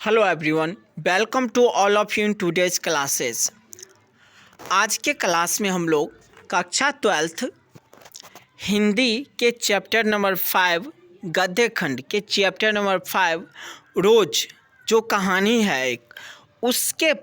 Hello everyone, welcome to all of you in today's classes. आज के class में हम लोग कक्षा 12th हिंदी के चैप्टर नंबर 5 गद्य खंड के चैप्टर नंबर 5 रोज जो कहानी है एक उसके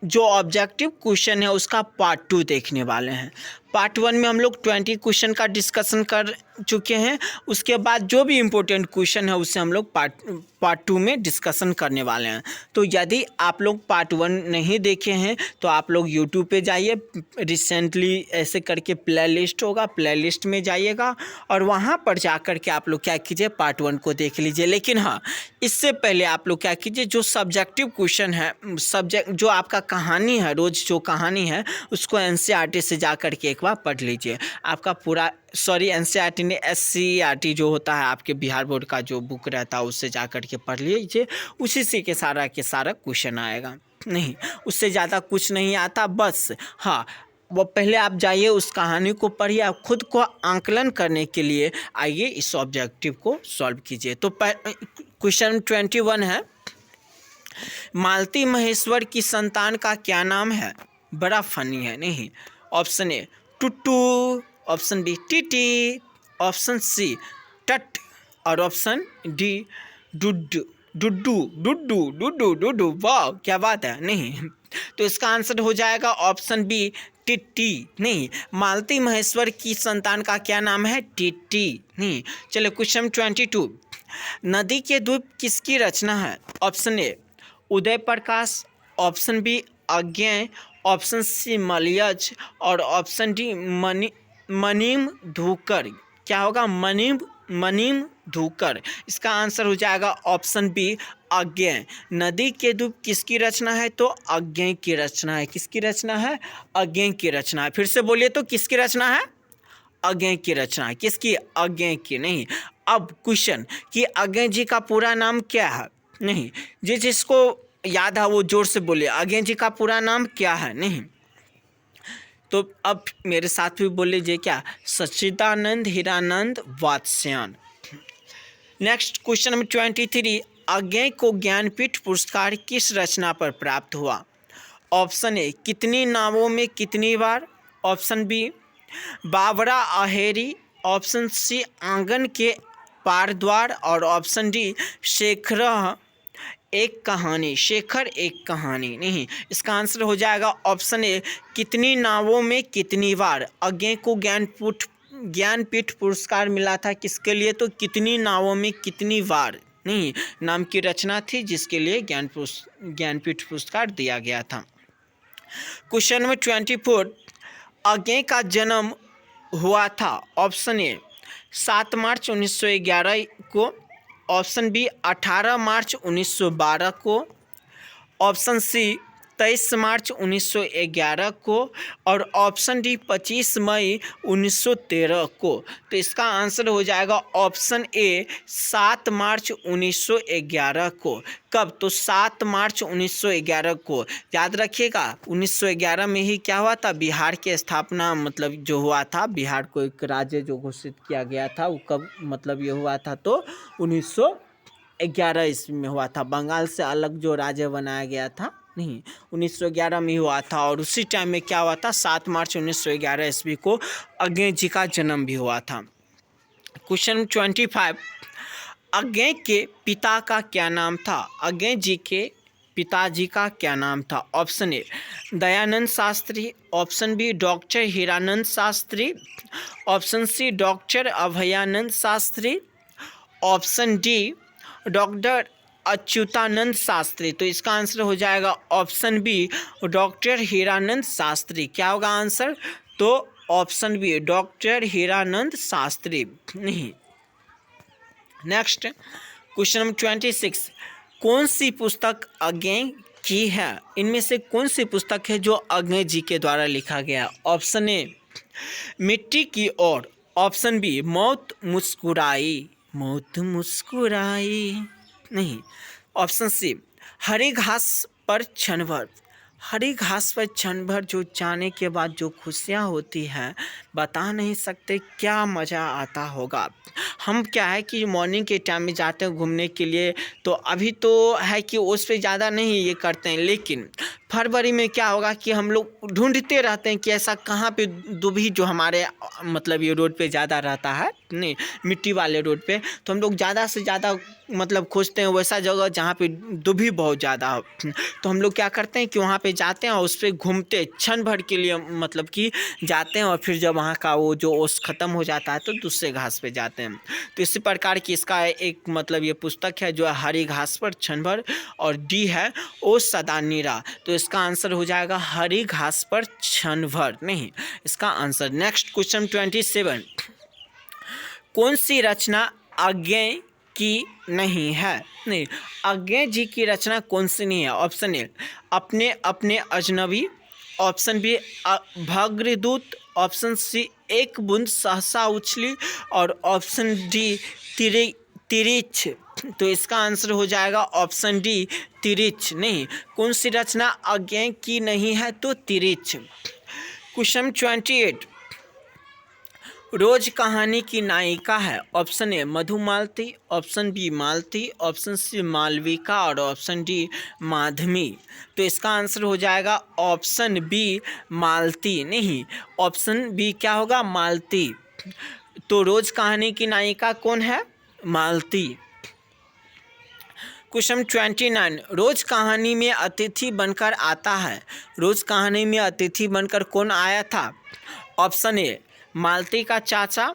जो ऑब्जेक्टिव क्वेश्चन है उसका पार्ट 2 देखने वाले हैं। पार्ट 1 में हम लोग 20 क्वेश्चन का डिस्कशन कर चुके हैं। उसके बाद जो भी इम्पोर्टेंट क्वेश्चन है उससे हम लोग पार्ट 2 में डिस्कशन करने वाले हैं। तो यदि आप लोग पार्ट 1 नहीं देखे हैं तो आप लोग यूट्यूब पे जाइए, रिसेंटली ऐसे करके प्लेलिस्ट होगा, प्लेलिस्ट में जाइएगा और वहाँ पर जा कर के आप लोग क्या कीजिए, पार्ट 1 को देख लीजिए। लेकिन हाँ, इससे पहले आप लोग क्या कीजिए, जो सब्जेक्टिव क्वेश्चन है, सब्जेक्ट जो आपका कहानी है, रोज़ जो कहानी है उसको एनसीईआरटी से जा कर के एक बार पढ़ लीजिए। आपका पूरा एनसीईआरटी ने एससीईआरटी जो होता है आपके बिहार बोर्ड का जो बुक रहता है उससे जा कर के पढ़ लीजिए। उसी से के सारा क्वेश्चन आएगा, नहीं उससे ज़्यादा कुछ नहीं आता। बस हाँ, वो पहले आप जाइए उस कहानी को पढ़िए, आप खुद को आंकलन करने के लिए आइए इस ऑब्जेक्टिव को सॉल्व कीजिए। तो क्वेश्चन 21 है, मालती महेश्वर की संतान का क्या नाम है? बड़ा फनी है, नहीं? ऑप्शन ए टुट्टू, ऑप्शन बी टीटी, ऑप्शन सी टट और ऑप्शन डी डुड्डू। डुड्डू डुड्डू डुड्डू डुड्डू, वाह क्या बात है, नहीं? तो इसका आंसर हो जाएगा ऑप्शन बी टिट्टी। नहीं, मालती महेश्वर की संतान का क्या नाम है? टिट्टी। नहीं, चलो क्वेश्चन 22, नदी के द्वीप किसकी रचना है? Option A Uday Prakash, option B Agyeya, option C Malayaj और ऑप्शन डी मनीम धूकर। क्या होगा? मनीम धूकर। इसका आंसर हो जाएगा ऑप्शन बी अज्ञेय। नदी के द्वीप किसकी रचना है? तो अज्ञेय की रचना है। किसकी रचना है? अज्ञेय की रचना है। फिर से बोलिए तो किसकी रचना है? अज्ञेय की रचना है। किसकी? अज्ञेय की। नहीं, अब क्वेश्चन कि अज्ञेय जी का पूरा नाम क्या है? नहीं, जिसको याद है वो जोर से बोलिए, अज्ञेय जी का पूरा नाम क्या है? नहीं तो अब मेरे साथ भी बोल लीजिए, क्या? Sachchidanand Hiranand Vatsyayan. Next question number 23, Agyeya को ज्ञानपीठ पुरस्कार किस रचना पर प्राप्त हुआ? ऑप्शन ए कितनी नावों में कितनी बार, option B Bawra Aheri, option C आंगन के पार द्वार और ऑप्शन डी शेखर एक कहानी। नहीं, इसका आंसर हो जाएगा ऑप्शन ए कितनी नावों में कितनी बार। अज्ञेय को ज्ञानपीठ पुरस्कार मिला था किसके लिए? तो कितनी नावों में कितनी बार, नहीं, नाम की रचना थी जिसके लिए ज्ञानपीठ पुरस्कार दिया गया था। क्वेश्चन नंबर 24, अज्ञेय का जन्म हुआ था ऑप्शन ए 7 मार्च 1911 को, ऑप्शन बी 18 मार्च 1912 को, ऑप्शन सी 23 मार्च 1911 को और ऑप्शन डी 25 मई 1913 को। तो इसका आंसर हो जाएगा ऑप्शन ए 7 मार्च 1911 को। कब? तो 7 मार्च 1911 को। याद रखिएगा 1911 में ही क्या हुआ था? बिहार की स्थापना, मतलब जो हुआ था, बिहार को एक राज्य जो घोषित किया गया था वो कब मतलब ये हुआ था? तो 1911 ईस्वी में हुआ था। बंगाल से अलग जो राज्य बनाया गया था, नहीं 1911 में हुआ था। और उसी टाइम में क्या हुआ था? 7 मार्च 1911 ईस्वी को अज्ञेय जी का जन्म भी हुआ था। क्वेश्चन 25, अज्ञेय के पिता का क्या नाम था? अज्ञेय जी के पिताजी का क्या नाम था? Option A Dayanand Shastri, option B doctor Hiranand Shastri, option C doctor Abhayanand Shastri, option D doctor Achyutanand Shastri. तो इसका आंसर हो जाएगा option B doctor Hiranand Shastri. क्या होगा आंसर? तो option B doctor Hiranand Shastri. नहीं, नेक्स्ट क्वेश्चन नंबर 26, कौन सी पुस्तक अज्ञेय की है? इनमें से कौन सी पुस्तक है जो अज्ञेय जी के द्वारा लिखा गया? ऑप्शन ए मिट्टी की ओर, ऑप्शन बी मौत मुस्कुराई, नहीं, ऑप्शन सी हरी घास पर क्षण भर, हरी घास पर क्षण भर जो जाने के बाद जो खुशियाँ होती हैं, बता नहीं सकते क्या मज़ा आता होगा। हम क्या है कि मॉर्निंग के टाइम में जाते हैं घूमने के लिए, तो अभी तो है कि उस पे ज़्यादा नहीं ये करते हैं, लेकिन फरवरी में क्या होगा कि हम लोग ढूंढते रहते हैं कि ऐसा कहाँ पे दुभी जो हमारे मतलब ये रोड पे ज़्यादा रहता है, नहीं मिट्टी वाले रोड पे, तो हम लोग ज़्यादा से ज़्यादा मतलब खोजते हैं वैसा जगह जहाँ पे दुभी बहुत ज़्यादा हो। तो हम लोग क्या करते हैं कि वहाँ पे जाते हैं और उस पर घूमते हैं क्षण भर के लिए, मतलब कि जाते हैं, और फिर जब वहाँ का वो जो ओस ख़त्म हो जाता है तो दूसरे घास पे जाते हैं। तो इसी प्रकार की इसका एक मतलब ये पुस्तक है जो है हरी घास पर क्षण भर, और डी है ओ सदा नीरा। तो इसका आंसर हो जाएगा हरी घास पर क्षण भर, नहीं इसका आंसर। नेक्स्ट क्वेश्चन 27, कौन सी रचना अज्ञेय की नहीं है? नहीं, अज्ञेय जी की रचना कौन सी नहीं है? ऑप्शन ए अपने अपने अजनबी, ऑप्शन बी भग्रदूत, ऑप्शन सी एक बूंद सहसा उछली, और ऑप्शन डी तिरे तिरिछ। तो इसका आंसर हो जाएगा ऑप्शन डी तिरिछ। नहीं, कौन सी रचना अज्ञेय की नहीं है? तो तिरिछ। क्वेश्चन 28, रोज कहानी की नायिका है? Option A Madhumalati, option B Malati, option C Malavika, और ऑप्शन डी माधवी। तो इसका आंसर हो जाएगा ऑप्शन बी मालती। नहीं, ऑप्शन बी क्या होगा? मालती। तो रोज कहानी की नायिका कौन है? मालती। क्वेश्चन 29, रोज कहानी में अतिथि बनकर आता है? रोज कहानी में अतिथि बनकर कौन आया था? ऑप्शन ए मालती का चाचा,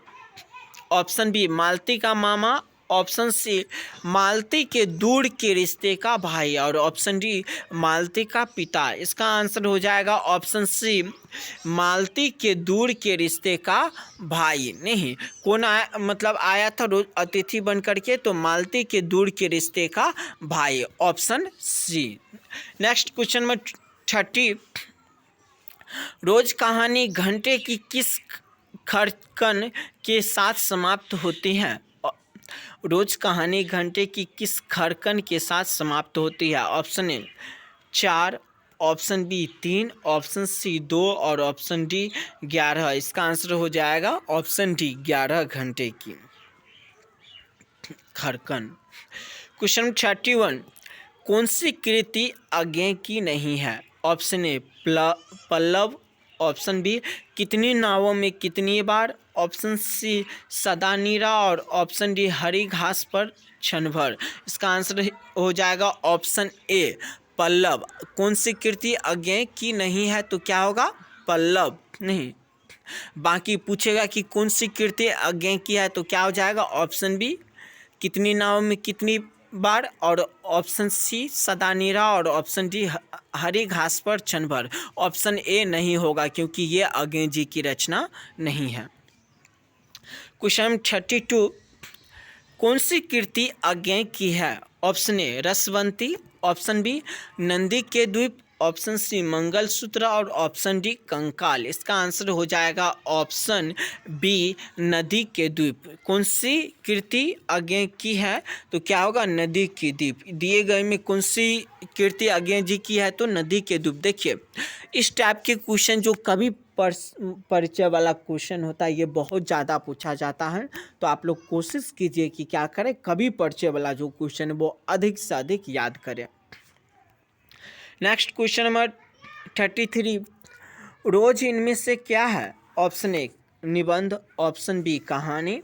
ऑप्शन बी मालती का मामा, ऑप्शन सी मालती के दूर के रिश्ते का भाई, और ऑप्शन डी मालती का पिता। इसका आंसर हो जाएगा ऑप्शन सी मालती के दूर के रिश्ते का भाई। नहीं, कौन आया, मतलब आया था रोज अतिथि बन करके? तो मालती के दूर के रिश्ते का भाई, ऑप्शन सी। नेक्स्ट क्वेश्चन में 30, रोज कहानी घंटे की किस खड़कन के साथ समाप्त होती है? रोज कहानी घंटे की किस खड़कन के साथ समाप्त होती है? Option A 4, option B 3, option C 2, और ऑप्शन डी 11। इसका आंसर हो जाएगा ऑप्शन डी 11 घंटे की खड़कन। क्वेश्चन 31, कौन सी कृति अज्ञेय की नहीं है? Option A Pallav, option B कितनी नावों में कितनी बार, ऑप्शन सी सदा नीरा, और ऑप्शन डी हरी घास पर क्षण भर। इसका आंसर हो जाएगा ऑप्शन ए पल्लव। कौन सी कृति अज्ञेय की नहीं है? तो क्या होगा? पल्लव। नहीं, बाकी पूछेगा कि कौन सी कृति अज्ञेय की है, तो क्या हो जाएगा? ऑप्शन बी कितनी नावों में कितनी बार, और ऑप्शन सी सदा नीरा, और ऑप्शन डी हरी घास पर क्षण भर। ऑप्शन ए नहीं होगा क्योंकि ये अज्ञेय जी की रचना नहीं है। क्वेश्चन 32, कौन सी कृति अज्ञेय की है? Option A Rasvanti, option B नंदी के द्वीप, ऑप्शन सी मंगलसूत्र, और ऑप्शन डी कंकाल। इसका आंसर हो जाएगा ऑप्शन बी नदी के द्वीप। कौन सी कृति अज्ञेय की है? तो क्या होगा? नदी के द्वीप। दिए गए में कौन सी कृति अज्ञेय जी की है? तो नदी के द्वीप। देखिए, इस टाइप के क्वेश्चन जो कभी परिचय वाला क्वेश्चन होता है, ये बहुत ज़्यादा पूछा जाता है। तो आप लोग कोशिश कीजिए कि क्या करें, कभी परिचय वाला जो क्वेश्चन है वो अधिक से अधिक याद करें। नेक्स्ट क्वेश्चन नंबर 33, रोज इनमें से क्या है? ऑप्शन ए निबंध, ऑप्शन बी कहानी,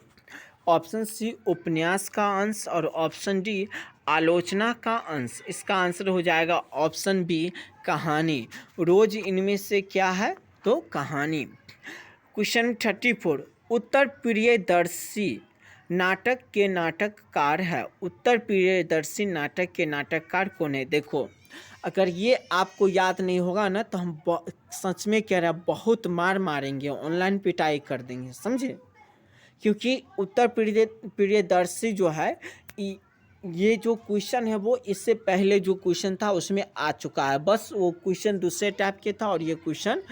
ऑप्शन सी उपन्यास का अंश, और ऑप्शन डी आलोचना का अंश। इसका आंसर हो जाएगा ऑप्शन बी कहानी। रोज इनमें से क्या है? तो कहानी। क्वेश्चन 34, उत्तर प्रियदर्शी नाटक के नाटककार है? उत्तर प्रियदर्शी नाटक के नाटककार कौन है? देखो, अगर ये आपको याद नहीं होगा ना, तो हम सच में कह रहे हैं बहुत मार मारेंगे, ऑनलाइन पिटाई कर देंगे, समझे? क्योंकि उत्तर प्रियदर्शी जो है, ये जो क्वेश्चन है वो इससे पहले जो क्वेश्चन था उसमें आ चुका है। बस वो क्वेश्चन दूसरे टाइप के था और ये क्वेश्चन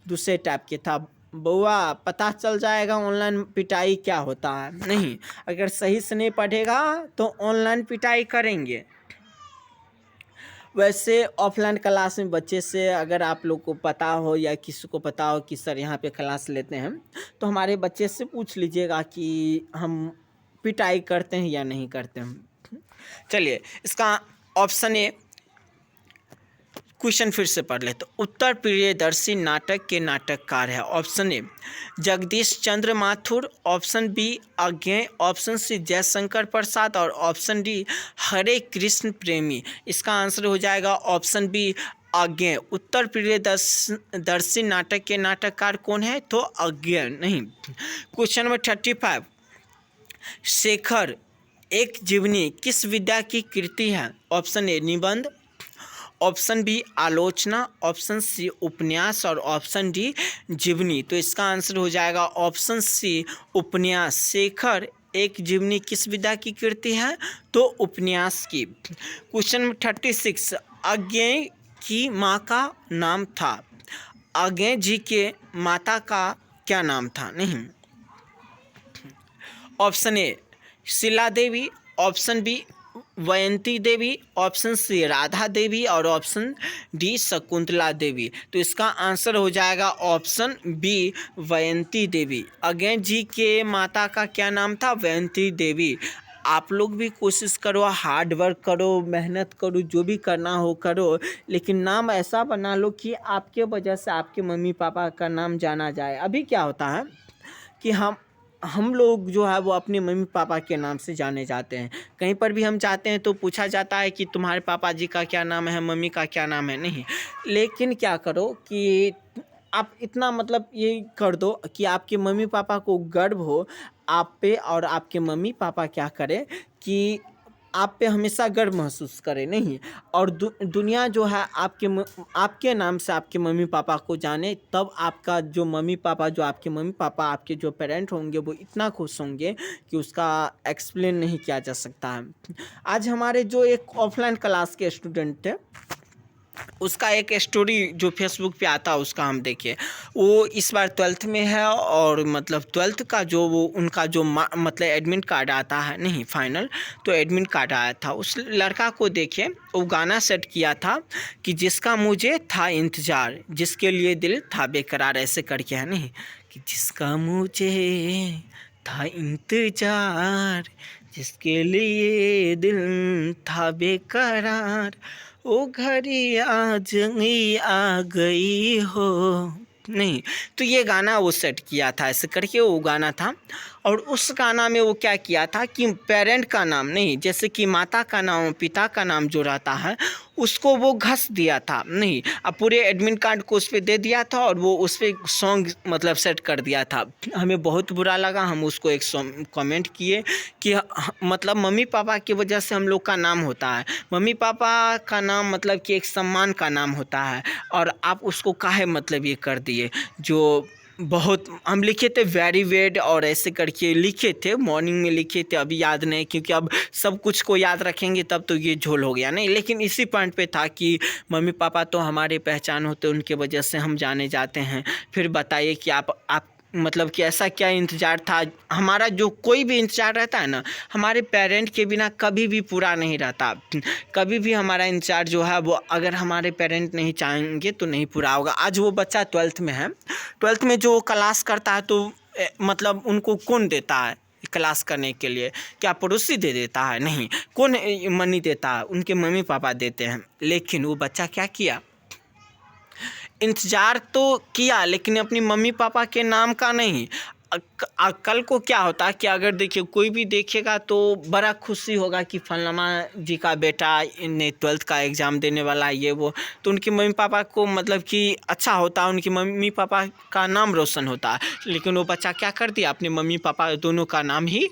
दूसरे टाइप के था। बउआ, पता चल जाएगा ऑनलाइन पिटाई क्या होता है। नहीं, अगर सही से नहीं पढ़ेगा तो ऑनलाइन पिटाई करेंगे। वैसे ऑफलाइन क्लास में बच्चे से अगर आप लोग को पता हो या किसी को पता हो कि सर यहाँ पे क्लास लेते हैं, तो हमारे बच्चे से पूछ लीजिएगा कि हम पिटाई करते हैं या नहीं करते हैं। चलिए इसका ऑप्शन ए क्वेश्चन फिर से पढ़ ले। तो उत्तर प्रियदर्शी नाटक के नाटककार है। Option A Jagdish Chandra Mathur, option B Agyeya, option C Jaishankar Prasad और ऑप्शन डी हरे कृष्ण प्रेमी। इसका आंसर हो जाएगा ऑप्शन बी अज्ञेय। उत्तर प्रियदर्शी नाटक के नाटककार कौन है? तो अज्ञेय नहीं। क्वेश्चन नंबर 35 शेखर एक जीवनी किस विद्या की कृति है? ऑप्शन ए निबंध, ऑप्शन बी आलोचना, ऑप्शन सी उपन्यास और ऑप्शन डी जीवनी। तो इसका आंसर हो जाएगा ऑप्शन सी उपन्यास। शेखर एक जीवनी किस विधा की कृति है? तो उपन्यास की। क्वेश्चन नंबर 36 अज्ञेय की माँ का नाम था। अज्ञेय जी के माता का क्या नाम था? नहीं। Option A Sheela Devi, option B Vayanti Devi, option C Radha Devi और ऑप्शन डी शकुंतला देवी। तो इसका आंसर हो जाएगा ऑप्शन बी वयंती देवी। अज्ञेय जी के माता का क्या नाम था? वयंती देवी। आप लोग भी कोशिश करो, हार्ड वर्क करो, मेहनत करो, जो भी करना हो करो, लेकिन नाम ऐसा बना लो कि आपके वजह से आपके मम्मी पापा का नाम जाना जाए। अभी क्या होता है कि हम लोग जो है वो अपने मम्मी पापा के नाम से जाने जाते हैं। कहीं पर भी हम जाते हैं तो पूछा जाता है कि तुम्हारे पापा जी का क्या नाम है, मम्मी का क्या नाम है। नहीं, लेकिन क्या करो कि आप इतना मतलब ये कर दो कि आपके मम्मी पापा को गर्व हो आप पे, और आपके मम्मी पापा क्या करें कि आप पे हमेशा गर्व महसूस करे। नहीं, और दुनिया जो है आपके नाम से आपके मम्मी पापा को जाने, तब आपका जो मम्मी पापा, जो आपके मम्मी पापा, आपके जो पेरेंट होंगे वो इतना खुश होंगे कि उसका एक्सप्लेन नहीं किया जा सकता है। आज हमारे जो एक ऑफलाइन क्लास के स्टूडेंट थे, उसका एक स्टोरी जो फेसबुक पे आता है उसका हम देखिए। वो इस बार 12th में है, और मतलब 12th का जो वो उनका जो मतलब एडमिट कार्ड आता है, नहीं फाइनल, तो एडमिट कार्ड आया था। उस लड़का को देखिए, वो गाना सेट किया था कि जिसका मुझे था इंतज़ार, जिसके लिए दिल था बेकरार, ऐसे करके है नहीं कि जिसका मुझे था इंतज़ार, जिसके लिए दिल था बेकरार, ओ घड़ी आज ही आ गई हो। नहीं, तो ये गाना वो सेट किया था, ऐसे करके वो गाना था। और उस गाना में वो क्या किया था कि पेरेंट का नाम नहीं, जैसे कि माता का नाम, पिता का नाम जो रहता है उसको वो घस दिया था। नहीं, अब पूरे एडमिट कार्ड को उस पर दे दिया था और वो उस पर सॉन्ग मतलब सेट कर दिया था। हमें बहुत बुरा लगा, हम उसको एक कमेंट किए कि मतलब मम्मी पापा की वजह से हम लोग का नाम होता है। मम्मी पापा का नाम मतलब कि एक सम्मान का नाम होता है, और आप उसको काहे मतलब ये कर दिए। जो बहुत हम लिखे थे वेरी वेड और ऐसे करके लिखे थे, मॉर्निंग में लिखे थे, अभी याद नहीं, क्योंकि अब सब कुछ को याद रखेंगे तब तो ये झोल हो गया। नहीं, लेकिन इसी पॉइंट पे था कि मम्मी पापा तो हमारे पहचान होते, उनके वजह से हम जाने जाते हैं। फिर बताइए कि आप मतलब कि ऐसा क्या इंतज़ार था। हमारा जो कोई भी इंतज़ार रहता है ना, हमारे पेरेंट के बिना कभी भी पूरा नहीं रहता। कभी भी हमारा इंतज़ार जो है वो अगर हमारे पेरेंट नहीं चाहेंगे तो नहीं पूरा होगा। आज वो बच्चा 12th में है, 12th में जो क्लास करता है, तो मतलब उनको कौन देता है क्लास करने के लिए? क्या पड़ोसी दे देता है? नहीं, कौन मनी देता है? उनके मम्मी पापा देते हैं। लेकिन वो बच्चा क्या किया, इंतज़ार तो किया, लेकिन अपनी मम्मी पापा के नाम का नहीं। कल को क्या होता है कि अगर देखिए कोई भी देखेगा तो बड़ा खुशी होगा कि फलाना जी का बेटा ने 12th का एग्ज़ाम देने वाला है, ये वो, तो उनके मम्मी पापा को मतलब कि अच्छा होता है, उनके मम्मी पापा का नाम रोशन होता है। लेकिन वो बच्चा क्या कर दिया, अपने मम्मी पापा दोनों का नाम ही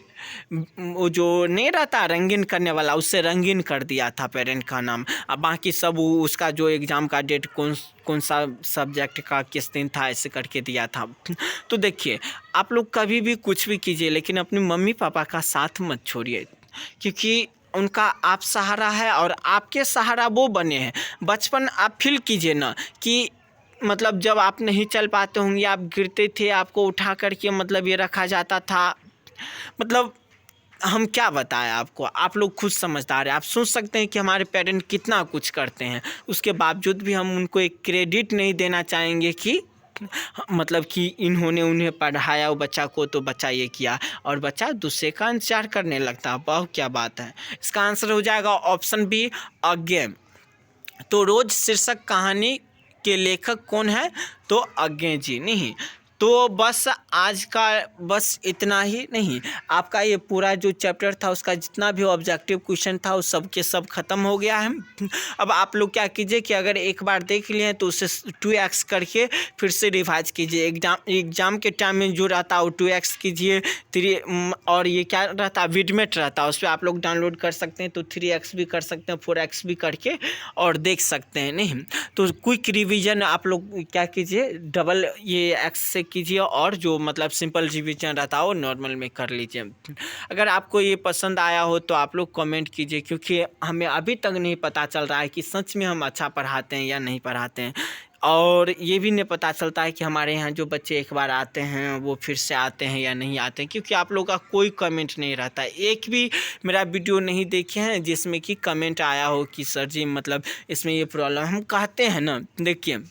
वो जो नहीं रहता रंगीन करने वाला, उससे रंगीन कर दिया था पेरेंट का नाम। अब बाकी सब उसका जो एग्ज़ाम का डेट कौन सा सब्जेक्ट का किस दिन था, ऐसे करके दिया था। तो देखिए, आप लोग कभी भी कुछ भी कीजिए, लेकिन अपनी मम्मी पापा का साथ मत छोड़िए, क्योंकि उनका आप सहारा है और आपके सहारा वो बने हैं। बचपन आप फील कीजिए ना कि मतलब जब आप नहीं चल पाते होंगे, आप गिरते थे, आपको उठा करके मतलब ये रखा जाता था, मतलब हम क्या बताएं आपको, आप लोग खुद समझदार हैं। आप सोच सकते हैं कि हमारे पेरेंट कितना कुछ करते हैं, उसके बावजूद भी हम उनको एक क्रेडिट नहीं देना चाहेंगे कि मतलब कि इन्होंने उन्हें पढ़ाया वो बच्चा को, तो बच्चा ये किया और बच्चा दूसरे का इंतजार करने लगता है। वाह क्या बात है। इसका आंसर हो जाएगा ऑप्शन बी, अज्ञे। तो रोज शीर्षक कहानी के लेखक कौन है? तो अज्ञे जी। नहीं तो बस आज का बस इतना ही नहीं, आपका ये पूरा जो चैप्टर था उसका जितना भी ऑब्जेक्टिव क्वेश्चन था वो सब के सब ख़त्म हो गया है। अब आप लोग क्या कीजिए कि अगर एक बार देख लिए तो उसे 2x करके फिर से रिवाइज कीजिए। एग्ज़ाम के टाइम में जो रहता है वो 2x कीजिए, 3 और ये क्या रहता है विडमेट रहता है, उस पर आप लोग डाउनलोड कर सकते हैं। तो 3x भी कर सकते हैं, 4x भी करके और देख सकते हैं। नहीं तो क्विक रिवीजन आप लोग क्या कीजिए, डबल ये x से कीजिए और जो मतलब सिंपल रिवीजन रहता है वो नॉर्मल में कर लीजिए। अगर आपको ये पसंद आया हो तो आप लोग कमेंट कीजिए, क्योंकि हमें अभी तक नहीं पता चल रहा है कि सच में हम अच्छा पढ़ाते हैं या नहीं पढ़ाते हैं। और ये भी नहीं पता चलता है कि हमारे यहाँ जो बच्चे एक बार आते हैं वो फिर से आते हैं या नहीं आते हैं, क्योंकि आप लोगों का कोई कमेंट नहीं रहता है। एक भी मेरा वीडियो नहीं देखे हैं जिसमें कि कमेंट आया हो कि सर जी मतलब इसमें ये प्रॉब्लम। हम कहते हैं ना, देखिए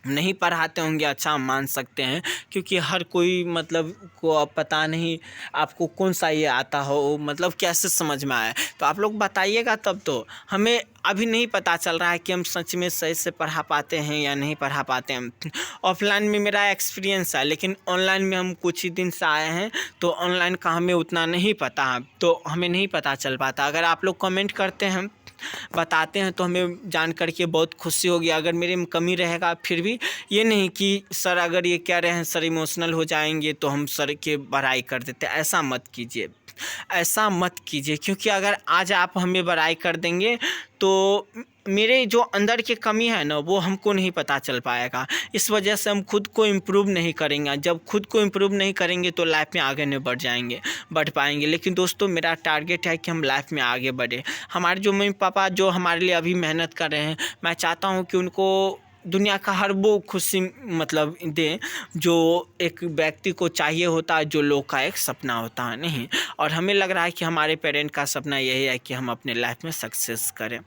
नहीं पढ़ाते होंगे अच्छा हम मान सकते हैं, क्योंकि हर कोई मतलब को अब पता नहीं आपको कौन सा ये आता हो, मतलब कैसे समझ में आए तो आप लोग बताइएगा तब। तो हमें अभी नहीं पता चल रहा है कि हम सच में सही से पढ़ा पाते हैं या नहीं पढ़ा पाते हैं। ऑफलाइन में मेरा एक्सपीरियंस है, लेकिन ऑनलाइन में हम कुछ ही दिन से आए हैं तो ऑनलाइन का हमें उतना नहीं पता है, तो हमें नहीं पता चल पाता। अगर आप लोग कमेंट करते हैं बताते हैं तो हमें जान करके बहुत खुशी होगी। अगर मेरे में कमी रहेगा फिर भी ये नहीं कि सर अगर ये कह रहे हैं सर इमोशनल हो जाएंगे तो हम सर के बड़ाई कर देते, ऐसा मत कीजिए, ऐसा मत कीजिए। क्योंकि अगर आज आप हमें बड़ाई कर देंगे तो मेरे जो अंदर की कमी है ना वो हमको नहीं पता चल पाएगा। इस वजह से हम खुद को इम्प्रूव नहीं करेंगे। जब खुद को इम्प्रूव नहीं करेंगे तो लाइफ में आगे नहीं बढ़ पाएंगे। लेकिन दोस्तों मेरा टारगेट है कि हम लाइफ में आगे बढ़े। हमारे जो मम्मी पापा जो हमारे लिए अभी मेहनत कर रहे हैं, मैं चाहता हूँ कि उनको दुनिया का हर वो खुशी मतलब दें जो एक व्यक्ति को चाहिए होता है, जो लोग का एक सपना होता है। नहीं और हमें लग रहा है कि हमारे पेरेंट का सपना यही है कि हम अपने लाइफ में सक्सेस करें।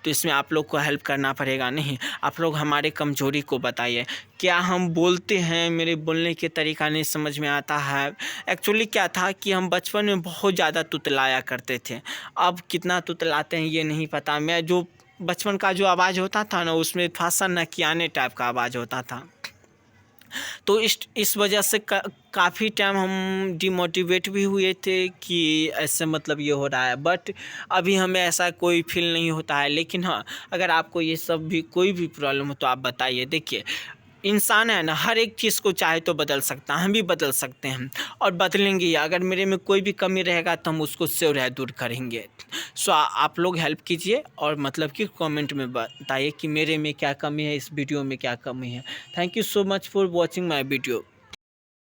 तो इसमें आप लोग को हेल्प करना पड़ेगा। नहीं आप लोग हमारे कमजोरी को बताइए। क्या हम बोलते हैं, मेरे बोलने के तरीका नहीं समझ में आता है। एक्चुअली क्या था कि हम बचपन में बहुत ज़्यादा तुतलाया करते थे, अब कितना तुतलाते हैं ये नहीं पता। मैं जो बचपन का जो आवाज़ होता था ना उसमें थोड़ा सा नकियाने टाइप का आवाज़ होता था। तो इस वजह से काफ़ी टाइम हम डिमोटिवेट भी हुए थे कि ऐसे मतलब ये हो रहा है। बट अभी हमें ऐसा कोई फील नहीं होता है। लेकिन हाँ अगर आपको ये सब भी कोई भी प्रॉब्लम हो तो आप बताइए। देखिए इंसान है ना, हर एक चीज़ को चाहे तो बदल सकता है, हम भी बदल सकते हैं और बदलेंगे। अगर मेरे में कोई भी कमी रहेगा तो हम उसको श्योर दूर करेंगे। सो आप लोग हेल्प कीजिए और मतलब कि कमेंट में बताइए कि मेरे में क्या कमी है, इस वीडियो में क्या कमी है। Thank you so much for watching my video.